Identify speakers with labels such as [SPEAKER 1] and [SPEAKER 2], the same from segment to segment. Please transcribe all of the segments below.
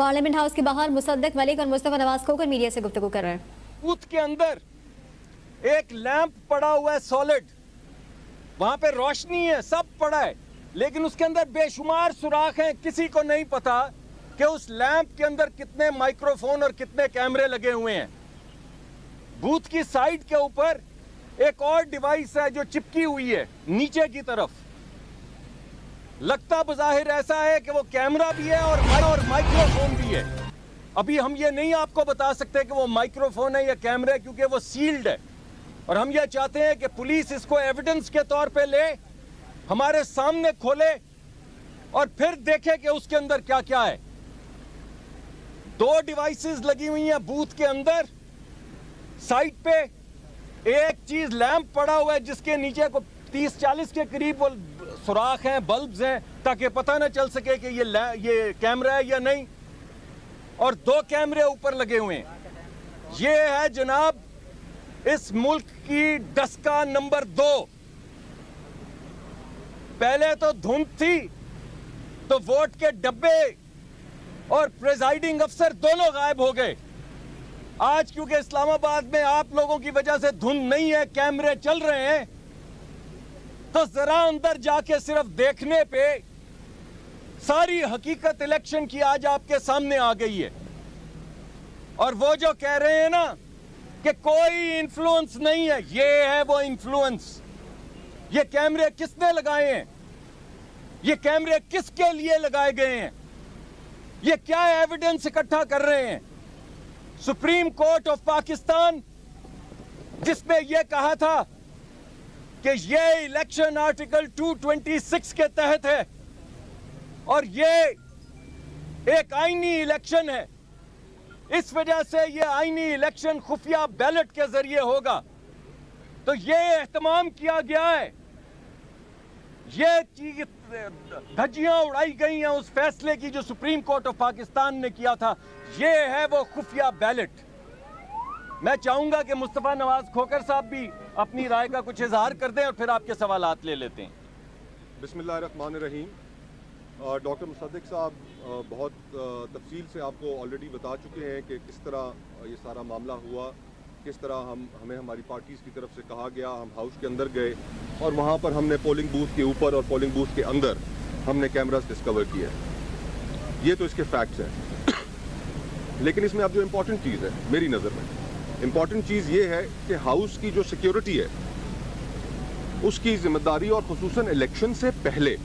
[SPEAKER 1] Parliament house के बाहर मुसद्दिक मलिक और मुस्तफा नवाज खोकर मीडिया से गुफ्तगू कर रहे हैं।
[SPEAKER 2] बूथ के अंदर एक लैंप पड़ा हुआ है सॉलिड, वहां पे रोशनी है, सब पड़ा है, लेकिन उसके अंदर बेशुमार सुराख हैं। किसी को नहीं पता कि उस लैंप के अंदर कितने माइक्रोफोन और कितने कैमरे लगे हुए हैं। बूथ की साइड के ऊपर एक और डिवाइस है जो चिपकी हुई है नीचे की तरफ। लगता बज़ाहिर ऐसा है कि वो कैमरा भी है और माइक्रोफोन भी है। अभी हम ये नहीं आपको बता सकते कि वो माइक्रोफोन है या कैमरा है, क्योंकि वो सील्ड है। और हम ये चाहते हैं कि पुलिस इसको एविडेंस के तौर पे ले, हमारे सामने खोले और फिर देखे कि उसके अंदर क्या क्या है। 2 डिवाइसेस लगी हुई हैं बूथ के अंदर। साइड पे एक चीज लैंप पड़ा हुआ है जिसके नीचे को 30-40 के करीब वो सुराख हैं, बल्ब्स हैं, ताकि पता ना चल सके कि ये कैमरा है या नहीं। और 2 कैमरे ऊपर लगे हुए हैं। ये है जनाब इस मुल्क की डस्का नंबर 2। पहले तो धुंध थी तो वोट के डब्बे और प्रिजाइडिंग अफसर दोनों गायब हो गए। आज क्योंकि इस्लामाबाद में आप लोगों की वजह से धुंध नहीं है, कैमरे चल रहे हैं, तो जरा अंदर जाके सिर्फ देखने पे सारी हकीकत इलेक्शन की आज आपके सामने आ गई है। और वो जो कह रहे हैं ना कि कोई इन्फ्लुएंस नहीं है, ये है वो इन्फ्लुएंस। ये कैमरे किसने लगाए हैं? ये कैमरे किसके लिए लगाए गए हैं? ये क्या एविडेंस इकट्ठा कर रहे हैं? सुप्रीम कोर्ट ऑफ पाकिस्तान, जिसने ये कहा था कि ये इलेक्शन आर्टिकल 226 के तहत है और ये एक आईनी इलेक्शन है, इस वजह से ये आईनी इलेक्शन खुफिया बैलेट के जरिए होगा, तो ये एहतमाम किया गया है, ये चीज धज्जियां उड़ाई गई हैं उस फैसले की जो सुप्रीम कोर्ट ऑफ पाकिस्तान ने किया था। ये है वो खुफिया बैलेट। मैं चाहूंगा कि मुस्तफा नवाज खोकर साहब भी अपनी राय का कुछ इजहार कर दें और फिर आपके सवालात ले लेते हैं।
[SPEAKER 3] बिस्मिल्लाहिर्रहमानिर्रहीम। डॉक्टर मुसद्दिक साहब बहुत तफसील से आपको ऑलरेडी बता चुके हैं कि किस तरह ये सारा मामला हुआ, किस तरह हमें हमारी पार्टीज़ की तरफ से कहा गया। हम हाउस के अंदर गए और वहाँ पर हमने पोलिंग बूथ के ऊपर और पोलिंग बूथ के अंदर हमने कैमरास डिस्कवर किए। ये तो इसके फैक्ट्स हैं। लेकिन इसमें अब जो इम्पोर्टेंट चीज़ है मेरी नज़र में, इम्पॉर्टेंट चीज़ ये है कि हाउस की जो सिक्योरिटी है उसकी जिम्मेदारी और खुसूसन इलेक्शन से पहले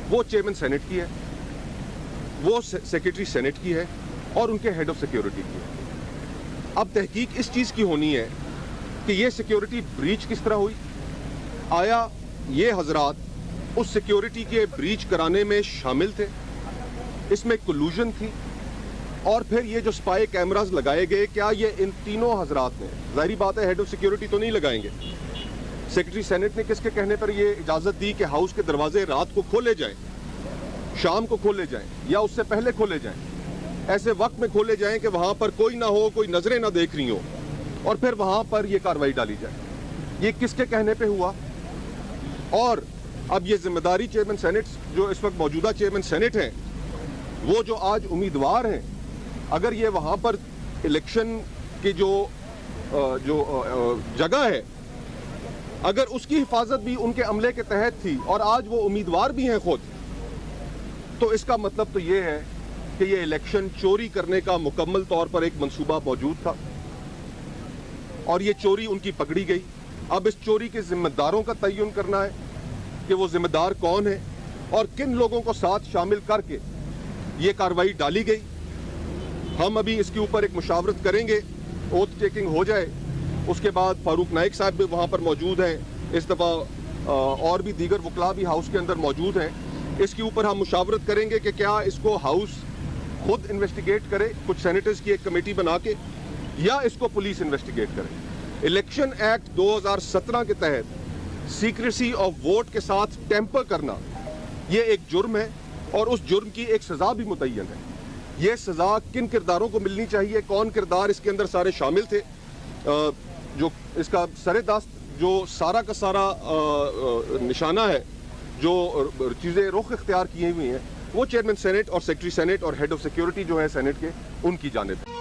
[SPEAKER 3] वो चेयरमैन सेनेट की है, वो सेक्रेटरी सेनेट की है और उनके हेड ऑफ सिक्योरिटी की है। अब तहकीक इस चीज़ की होनी है कि ये सिक्योरिटी ब्रीच किस तरह हुई, आया ये हजरात उस सिक्योरिटी के ब्रीच कराने में शामिल थे, इसमें कोलूजन थी, और फिर ये जो स्पाई कैमरास लगाए गए, क्या ये इन तीनों हजरात ने, जाहिर बात है हेड ऑफ सिक्योरिटी तो नहीं लगाएंगे, सेक्रेटरी सेनेट ने किसके कहने पर ये इजाज़त दी कि हाउस के दरवाजे रात को खोले जाएं, शाम को खोले जाएं या उससे पहले खोले जाएं, ऐसे वक्त में खोले जाएं कि वहाँ पर कोई ना हो, कोई नजरें ना देख रही हो, और फिर वहाँ पर ये कार्रवाई डाली जाए। ये किसके कहने पे हुआ? और अब ये जिम्मेदारी चेयरमैन सेनेट, जो इस वक्त मौजूदा चेयरमैन सेनेट हैं, वो जो आज उम्मीदवार हैं, अगर ये वहाँ पर इलेक्शन की जो जगह है, अगर उसकी हिफाजत भी उनके अमले के तहत थी और आज वो उम्मीदवार भी हैं खुद, तो इसका मतलब तो ये है कि ये इलेक्शन चोरी करने का मुकम्मल तौर पर एक मंसूबा मौजूद था और ये चोरी उनकी पकड़ी गई। अब इस चोरी के जिम्मेदारों का तयन करना है कि वो जिम्मेदार कौन है और किन लोगों को साथ शामिल करके ये कार्रवाई डाली गई। हम अभी इसके ऊपर एक मुशावरत करेंगे, ओथ टेकिंग हो जाए, उसके बाद फारूक नाइक साहब भी वहाँ पर मौजूद हैं, इस दफ़ा और भी दीगर वकला भी हाउस के अंदर मौजूद हैं। इसके ऊपर हम मुशावरत करेंगे कि क्या इसको हाउस खुद इन्वेस्टिगेट करे, कुछ सेनेटर्स की एक कमेटी बना के, या इसको पुलिस इन्वेस्टिगेट करे। इलेक्शन एक्ट 2017 के तहत सीक्रेसी ऑफ वोट के साथ टेम्पर करना ये एक जुर्म है और उस जुर्म की एक सज़ा भी मुतय्यन है। ये सज़ा किन किरदारों को मिलनी चाहिए, कौन किरदार इसके अंदर सारे शामिल थे, जो इसका सरेदस्त, जो सारा का सारा निशाना है, जो चीज़ें रुख इख्तियार की हुई हैं, को चेयरमैन सेनेट और सेक्रेटरी सेनेट और हेड ऑफ सिक्योरिटी जो है सेनेट के, उनकी जानिब है।